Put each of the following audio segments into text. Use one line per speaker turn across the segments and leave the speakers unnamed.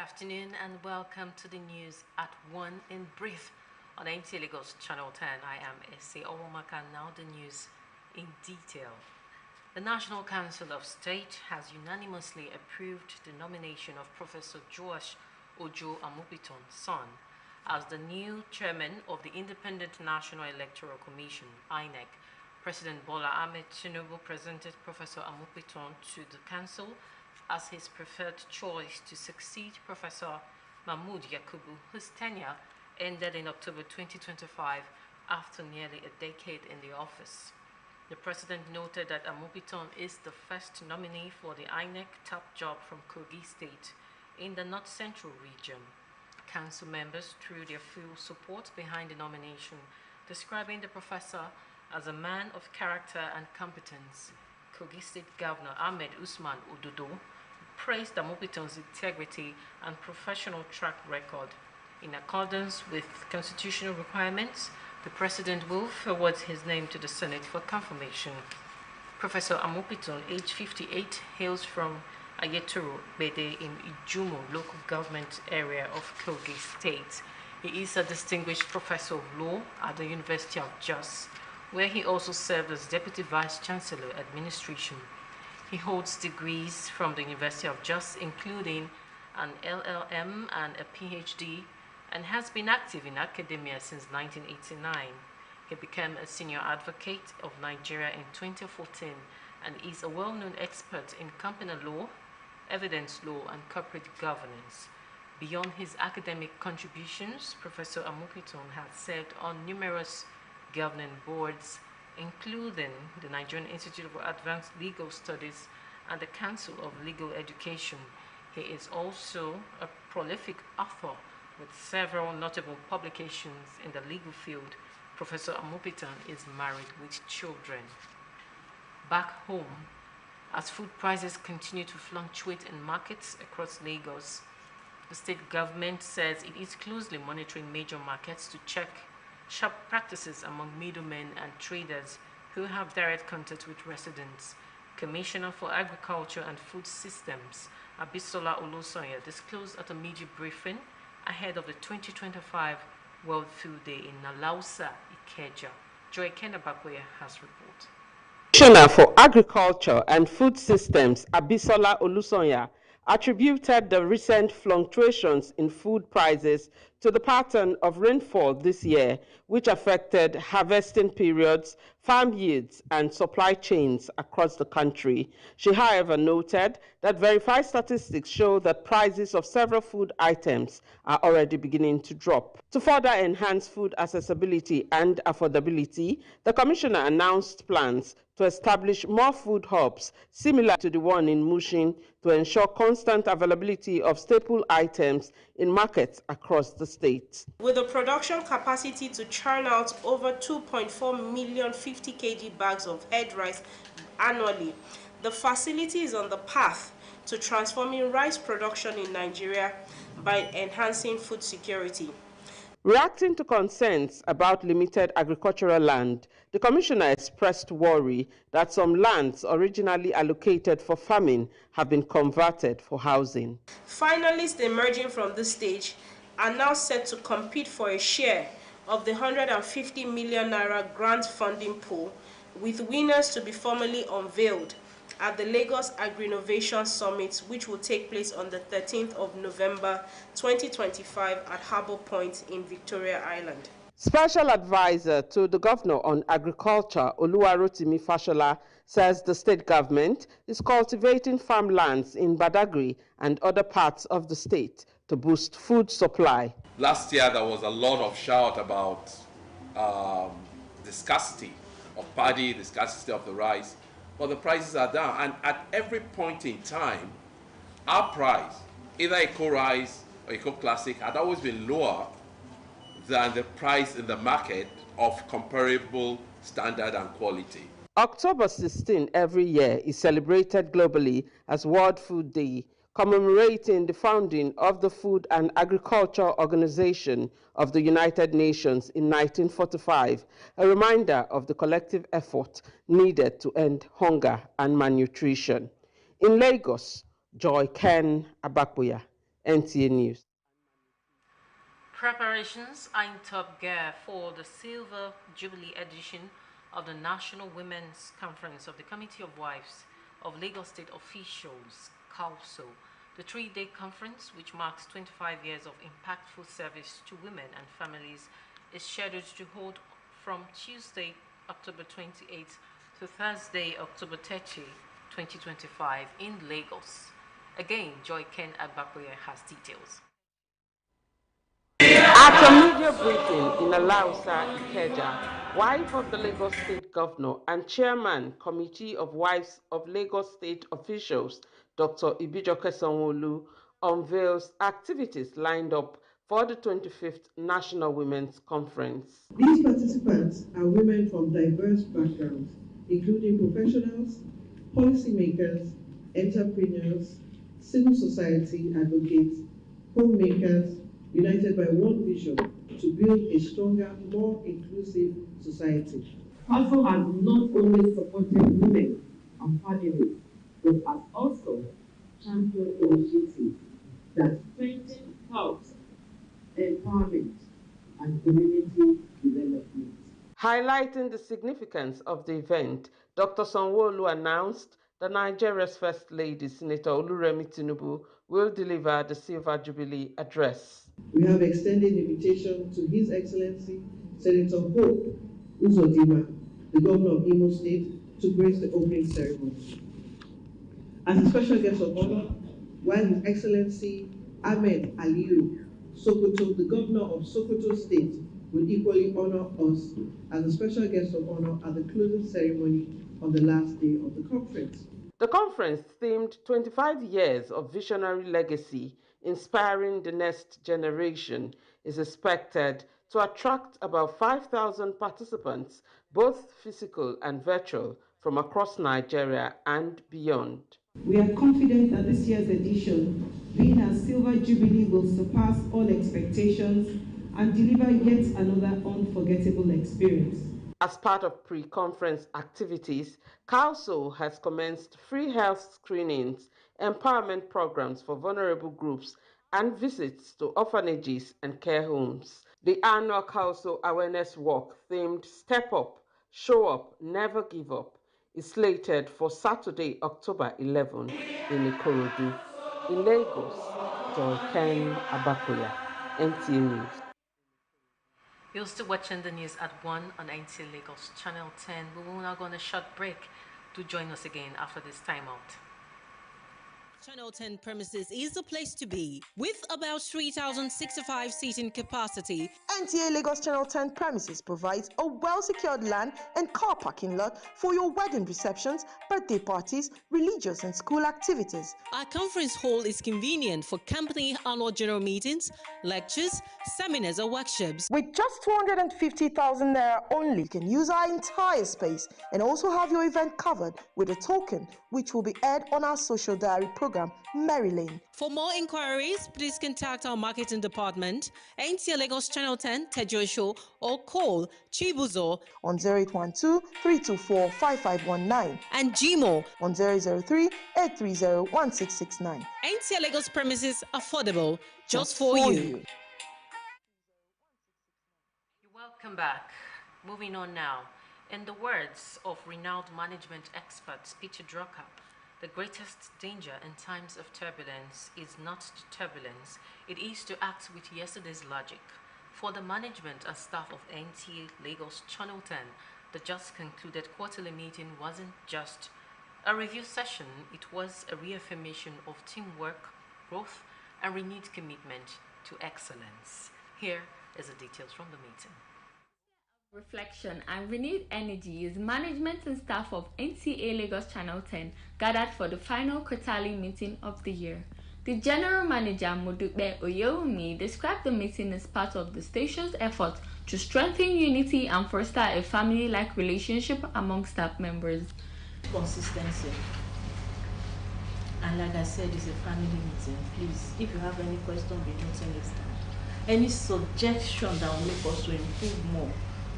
afternoon and welcome to the news at 1 in brief on On Nta Ch Channel 10. I am S.A. Owomaka. Now the news in detail. The National Council of State has unanimously approved the nomination of Professor Joash Ojo Amupiton's son as the new chairman of the Independent National Electoral Commission, INEC. President Bola Ahmed Tinubu presented Professor Amupiton to the council as his preferred choice to succeed Professor Mahmood Yakubu, whose tenure ended in October 2025 after nearly a decade in the office. The president noted that Amupiton is the first nominee for the INEC top job from Kogi State in the North Central region. Council members threw their full support behind the nomination, describing the professor as a man of character and competence. Kogi State Governor Ahmed Usman Ododo praised Amupiton's integrity and professional track record. In accordance with constitutional requirements, the President will forward his name to the Senate for confirmation. Professor Amupiton, age 58, hails from Ayetoro Bede in Ijumo local government area of Kogi State. He is a distinguished professor of law at the University of Jos, where he also served as Deputy Vice Chancellor Administration. He holds degrees from the University of Jos, including an LLM and a PhD, and has been active in academia since 1989. He became a senior advocate of Nigeria in 2014 and is a well-known expert in company law, evidence law, and corporate governance. Beyond his academic contributions, Professor Amupiton has served on numerous governing boards, including the Nigerian Institute for Advanced Legal Studies and the Council of Legal Education. He is also a prolific author with several notable publications in the legal field. Professor Amupiton is married with children. Back home, as food prices continue to fluctuate in markets across Lagos, the state government says it is closely monitoring major markets to check sharp practices among middlemen and traders who have direct contact with residents. Commissioner for Agriculture and Food Systems, Abisola Olosonya, disclosed at a media briefing ahead of the 2025 World Food Day in Nalausa, Ikeja. Joy Kenabakoya has reported.
Commissioner for Agriculture and Food Systems, Abisola Olusonya, attributed the recent fluctuations in food prices to the pattern of rainfall this year, which affected harvesting periods, farm yields, and supply chains across the country. She, however, noted that verified statistics show that prices of several food items are already beginning to drop. To further enhance food accessibility and affordability, the Commissioner announced plans to establish more food hubs similar to the one in Mushin to ensure constant availability of staple items in markets across the state.
With a production capacity to churn out over 2.4 million 50 kg bags of head rice annually, the facility is on the path to transforming rice production in Nigeria by enhancing food security.
Reacting to concerns about limited agricultural land, the Commissioner expressed worry that some lands originally allocated for farming have been converted for housing.
Finalists emerging from this stage are now set to compete for a share of the 150 million naira grant funding pool, with winners to be formally unveiled at the Lagos Agri-Innovation Summit, which will take place on the 13th of November 2025 at Harbour Point in Victoria Island.
Special advisor to the Governor on Agriculture, Oluwarotimi Fashola, says the state government is cultivating farmlands in Badagry and other parts of the state to boost food supply.
Last year, there was a lot of shout about the scarcity of paddy, the scarcity of the rice, but the prices are down. And at every point in time, our price, either Eco Rice or Eco Classic, had always been lower than the price in the market of comparable standard and quality.
October 16 every year is celebrated globally as World Food Day, commemorating the founding of the Food and Agriculture Organization of the United Nations in 1945, a reminder of the collective effort needed to end hunger and malnutrition. In Lagos, Joy Ken Abakuya, NTA News.
Preparations are in top gear for the Silver Jubilee edition of the National Women's Conference of the Committee of Wives of Lagos State Officials, CALSO. The three-day conference, which marks 25 years of impactful service to women and families, is scheduled to hold from Tuesday, October 28th to Thursday, October 30, 2025 in Lagos. Again, Joy Ken Agbakoye has details.
At a media briefing in Alausa, Ikeja, wife of the Lagos State Governor and Chairman, Committee of Wives of Lagos State Officials, Dr. Ibijoke Sanwo-Olu, unveils activities lined up for the 25th National Women's Conference.
These participants are women from diverse backgrounds, including professionals, policymakers, entrepreneurs, civil society advocates, homemakers, united by one vision to build a stronger, more inclusive society.
CALSO has not only supported women and families, but has also championed initiatives that strengthen health, empowerment, and community development.
Highlighting the significance of the event, Dr. Sanwo-Olu announced that Nigeria's First Lady, Senator Oluremi Tinubu, will deliver the Silver Jubilee address.
We have extended invitation to His Excellency Senator Hope Uzodinma, the Governor of Imo State, to grace the opening ceremony. As a special guest of honor, while His Excellency Ahmed Aliyu Sokoto, the Governor of Sokoto State, will equally honor us as a special guest of honor at the closing ceremony on the last day of the conference.
The conference, themed 25 years of visionary legacy, inspiring the next generation, is expected to attract about 5,000 participants, both physical and virtual, from across Nigeria and beyond.
We are confident that this year's edition, being our Silver Jubilee, will surpass all expectations and deliver yet another unforgettable experience.
As part of pre-conference activities, CALSO has commenced free health screenings, empowerment programs for vulnerable groups, and visits to orphanages and care homes. The annual CALSO Awareness Walk, themed Step Up, Show Up, Never Give Up, is slated for Saturday, October 11 in Ikorodu. In Lagos, Joy Ken Agbakoye, NTA News.
You're still watching the news at 1 on NTA Lagos Channel 10. We will now go on a short break. Do join us again after this timeout. Channel 10 premises is the place to be. With about 3,065 seating capacity,
NTA Lagos Channel 10 premises provides a well-secured land and car parking lot for your wedding receptions, birthday parties, religious and school activities.
Our conference hall is convenient for company annual general meetings, lectures, seminars or workshops.
With just 250,000 naira only, you can use our entire space and also have your event covered with a token which will be aired on our social diary program, Mary Lane.
For more inquiries, please contact our marketing department, NTA Lagos Channel 10, Tejo Show, or call Chibuzo
on 0812-324-5519
and Gmo
on 003-830-1669.
NTA Lagos premises affordable just for you. Welcome back. Moving on now. In the words of renowned management expert Peter Drucker, the greatest danger in times of turbulence is not the turbulence, it is to act with yesterday's logic. For the management and staff of NTA Lagos Channel 10, the just concluded quarterly meeting wasn't just a review session, it was a reaffirmation of teamwork, growth, and renewed commitment to excellence. Here is the details from the meeting.
Reflection and renewed energy is management and staff of NTA Lagos Channel 10 gathered for the final quarterly meeting of the year. The General Manager Modupe Oyewumi described the meeting as part of the station's effort to strengthen unity and foster a family-like relationship among staff members.
Consistency. And like I said, it's a family meeting. Please, if you have any question, be noting it down. Any suggestion that will make us to improve more,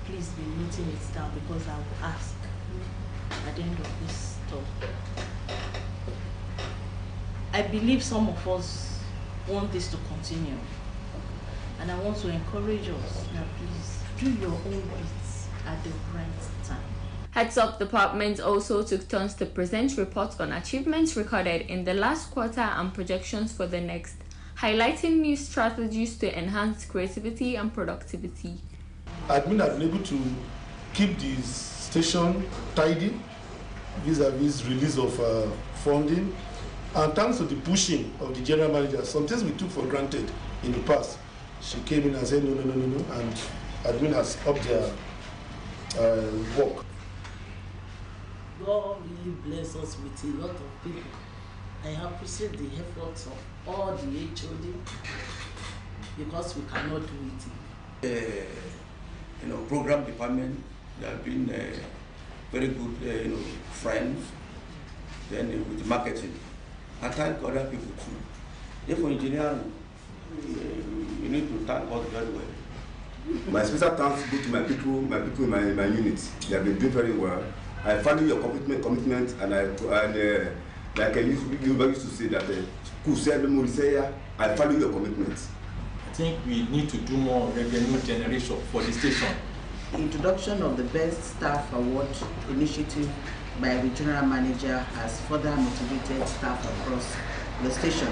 please be noting it down because I will ask at the end of this talk. I believe some of us want this to continue. And I want to encourage us that please do your own bits at the right time.
Heads of departments also took turns to present reports on achievements recorded in the last quarter and projections for the next, highlighting new strategies to enhance creativity and productivity.
Admin have been able to keep the station tidy vis-a-vis release of funding, and thanks to the pushing of the general manager, some things we took for granted in the past, she came in and said no, and admin has upped their work.
God really bless us with a lot of people. I appreciate the efforts of all the HOD because we cannot do it.
Program department, they have been very good, friends. Then with marketing, I thank other people too. If for engineering, you need to thank God very well.
My special thanks go to my people in my unit. They have been doing very well. I value your commitment, and like I used to say that I value your commitment.
I think we need to do more revenue generation for the station.
Introduction of the Best Staff Award initiative by the General Manager has further motivated staff across the station.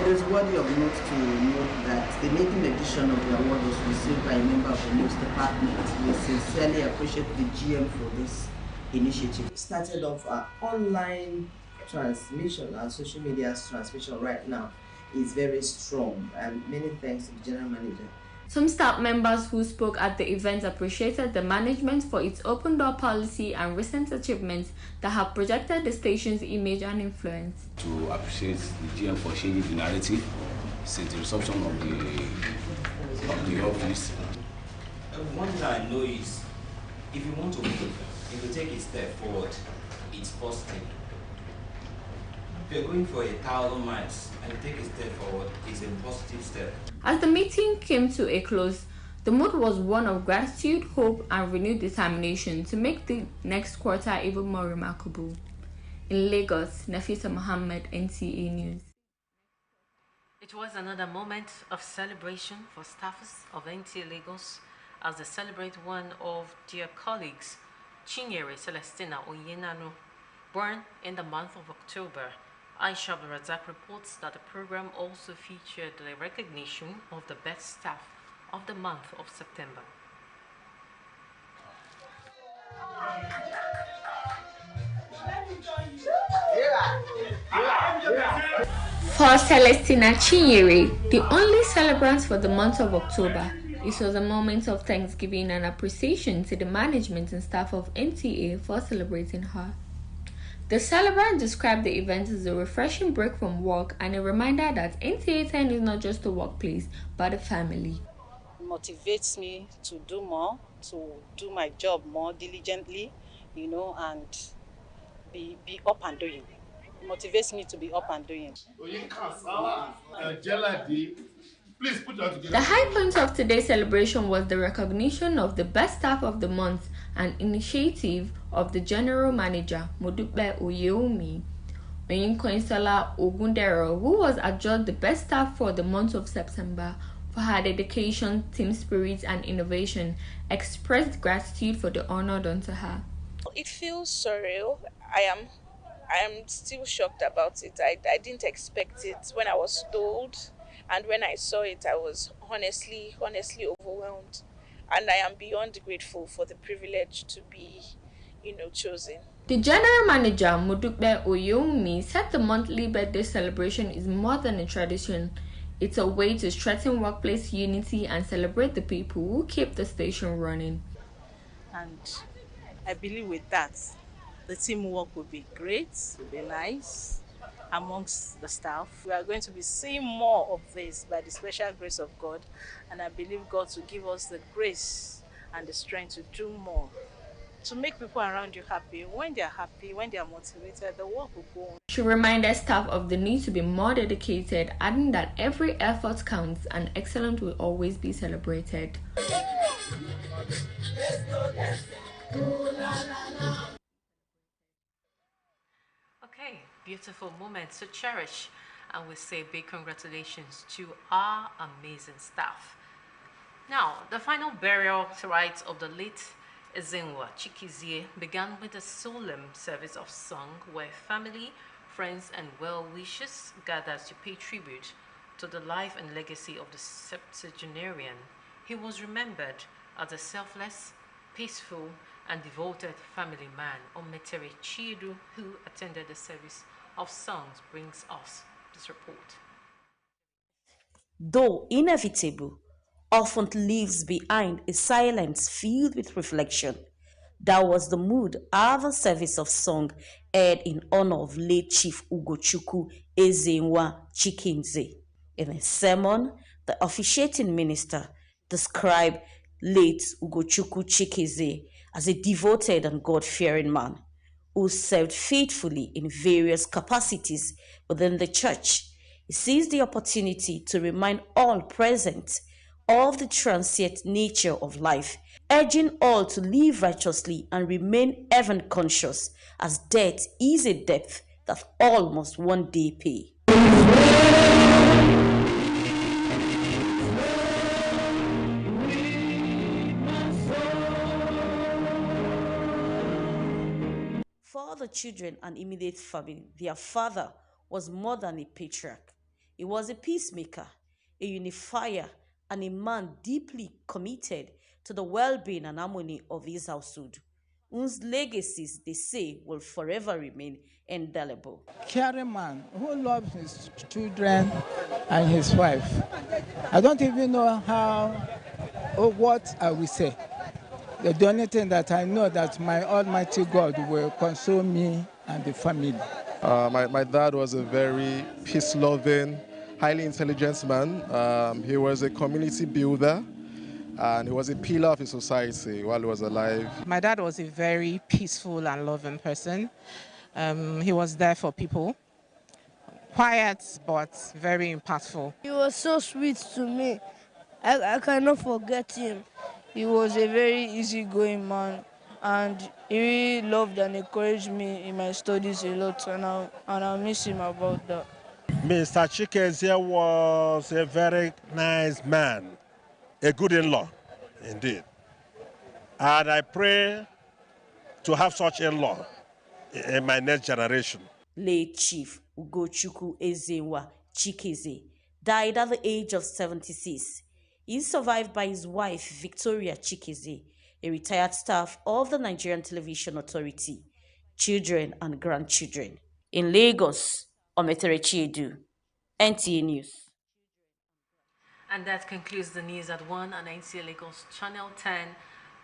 It is worthy of note to note that the maiden edition of the award was received by a member of the news department. We sincerely appreciate the GM for this initiative.
Started off our online transmission, our social media transmission right now is very strong, and many thanks to the General Manager.
Some staff members who spoke at the event appreciated the management for its open door policy and recent achievements that have projected the station's image and influence.
To appreciate the GM for changing the narrative since the resumption of the office.
One thing I know is, if you want to move, if you take a step forward, it's positive. If you're going for 1,000 miles and you take a step forward, it's a positive step.
As the meeting came to a close, the mood was one of gratitude, hope, and renewed determination to make the next quarter even more remarkable. In Lagos, Nafisa Mohammed, NTA News.
It was another moment of celebration for staffers of NTA Lagos as they celebrate one of their colleagues, Chinyere Celestina Oyenanu, born in the month of October. Aisha Razak reports that the program also featured the recognition of the best staff of the month of September.
For Celestina Chinyere, the only celebrant for the month of October, it was a moment of thanksgiving and appreciation to the management and staff of NTA for celebrating her. The celebrant described the event as a refreshing break from work and a reminder that NTA 10 is not just a workplace, but a family.
It motivates me to do more, to do my job more diligently, and be up and doing. It motivates me to be up and doing.
Please put that together.
The high point of today's celebration was the recognition of the best staff of the month, an initiative of the General Manager, Modupe Oyeomi, Oyinkoinsola Ogundero, who was adjudged the best staff for the month of September for her dedication, team spirit, and innovation, expressed gratitude for the honor done to her.
It feels surreal. I am still shocked about it. I didn't expect it when I was told. And when I saw it, I was honestly overwhelmed. And I am beyond grateful for the privilege to be, chosen.
The General Manager, Modupe Oyeomi, said the monthly birthday celebration is more than a tradition. It's a way to strengthen workplace unity and celebrate the people who keep the station running.
And I believe with that, the teamwork will be great, will be nice amongst the staff. We are going to be seeing more of this by the special grace of God, and I believe God will give us the grace and the strength to do more, to make people around you happy. When they are happy, when they are motivated, the work will go on.
She reminded staff of the need to be more dedicated, adding that every effort counts and excellence will always be celebrated.
Okay, beautiful moments to cherish. and we say big congratulations to our amazing staff. Now, the final burial rites of the late Ezenwa Chikizie began with a solemn service of song where family, friends, and well-wishers gathered to pay tribute to the life and legacy of the septuagenarian. He was remembered as a selfless, peaceful, and devoted family man. On Nta Ch10, who attended the service of songs, brings us this report.
Though inevitable, often leaves behind a silence filled with reflection. That was the mood of a service of song held in honor of late Chief Ugochukwu Ezenwa Chikinze. In a sermon, the officiating minister described late Ugochukwu Chikinze as a devoted and God-fearing man who served faithfully in various capacities within the church. He seized the opportunity to remind all present of the transient nature of life, urging all to live righteously and remain heaven conscious, as death is a debt that all must one day pay. For the children and immediate family, their father was more than a patriarch. He was a peacemaker, a unifier, and a man deeply committed to the well-being and harmony of his household, whose legacies, they say, will forever remain indelible.
Caring man who loves his children and his wife. I don't even know how or what I will say. The only thing that I know that my Almighty God will console me and the family.
My dad was a very peace-loving, highly intelligent man. He was a community builder, and he was a pillar of his society while he was alive.
My dad was a very peaceful and loving person. He was there for people. Quiet, but very impactful.
He was so sweet to me. I cannot forget him. He was a very easygoing man, and he really loved and encouraged me in my studies a lot, and I miss him about that.
Mr. Chikinze was a very nice man, a good in-law, indeed. And I pray to have such in-law in my next generation.
Late Chief Ugochukwu Ezenwa Chikinze died at the age of 76. He is survived by his wife, Victoria Chikinze, a retired staff of the Nigerian Television Authority, children and grandchildren. In Lagos, On Nta Ch10, NTA News.
And that concludes the news at 1 on NTA Lagos Channel 10.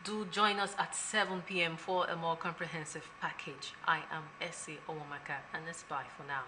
Do join us at 7 p.m. for a more comprehensive package. I am Essie Owamaka, and it's bye for now.